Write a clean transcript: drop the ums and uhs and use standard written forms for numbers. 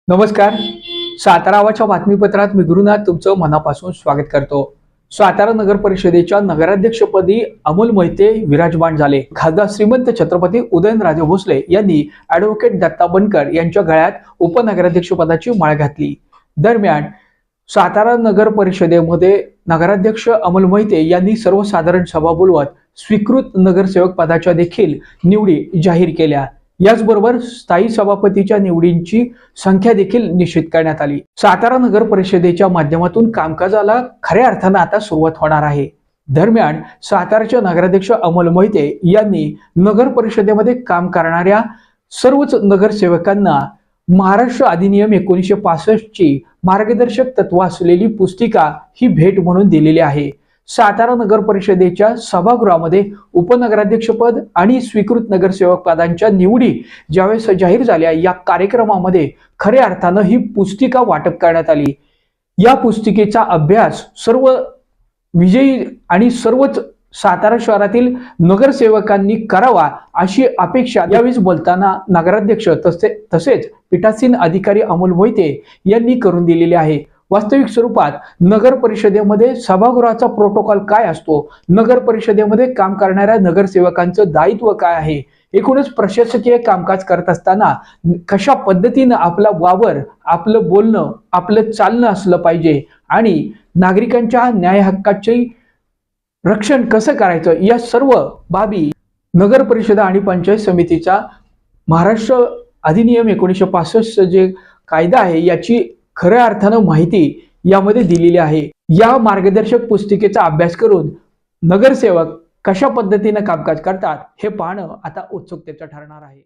नमस्कार. सातारा आवाजच्या बातमीपत्रात मी गुरुनाथ तुमचं मनापासून स्वागत करतो. सातारा नगर परिषदेच्या नगराध्यक्षपदी अमोल मोहिते विराजमान झाले. खासदार श्रीमंत छत्रपती उदयनराजे भोसले यांनी ॲडव्होकेट दत्ता बनकर यांच्या गळ्यात उपनगराध्यक्षपदाची माळ घातली. दरम्यान सातारा नगर परिषदेमध्ये नगराध्यक्ष अमोल मोहिते यांनी सर्वसाधारण सभा बोलवत स्वीकृत नगरसेवक पदाच्या देखील निवडी जाहीर केल्या. याचबरोबर स्थायी सभापतीच्या निवडींची संख्या देखील निश्चित करण्यात आली. सातारा नगर परिषदेच्या माध्यमातून कामकाजाला खऱ्या अर्थानं आता सुरुवात होणार आहे. दरम्यान साताराचे नगराध्यक्ष अमोल मोहिते यांनी नगर परिषदेमध्ये काम करणाऱ्या सर्वच नगरसेवकांना महाराष्ट्र अधिनियम 1965 ची मार्गदर्शक तत्व असलेली पुस्तिका ही भेट म्हणून दिलेली आहे. सातारा नगर परिषदेच्या सभागृहामध्ये उपनगराध्यक्षपद आणि स्वीकृत नगरसेवक पदांच्या निवडी ज्यावेळेस जाहीर झाल्या, या कार्यक्रमामध्ये खऱ्या अर्थानं ही पुस्तिका वाटप करण्यात आली. या पुस्तिकेचा अभ्यास सर्व विजयी आणि सर्वच सातारा शहरातील नगरसेवकांनी करावा अशी अपेक्षा यावेळी बोलताना नगराध्यक्ष तसेच पीठासीन अधिकारी अमोल मोहिते यांनी करून दिलेली आहे. वास्तविक स्वरूपात नगर परिषदेमध्ये सभागृहाचा प्रोटोकॉल काय असतो, नगर परिषदेमध्ये काम करणाऱ्या नगरसेवकांचं दायित्व काय आहे, एकूणच प्रशासकीय कामकाज करत असताना कशा पद्धतीनं आपला वावर, आपलं बोलणं, आपलं चालणं असलं पाहिजे आणि नागरिकांच्या न्याय हक्काचे रक्षण कसं करायचं, या सर्व बाबी नगर परिषद आणि पंचायत समितीचा महाराष्ट्र अधिनियम 1965 जे कायदा आहे याची खऱ्या अर्थानं माहिती यामध्ये दिलेली आहे. या मार्गदर्शक पुस्तिकेचा अभ्यास करून नगरसेवक कशा पद्धतीने कामकाज करतात हे पाहणं आता उत्सुकतेचं ठरणार आहे.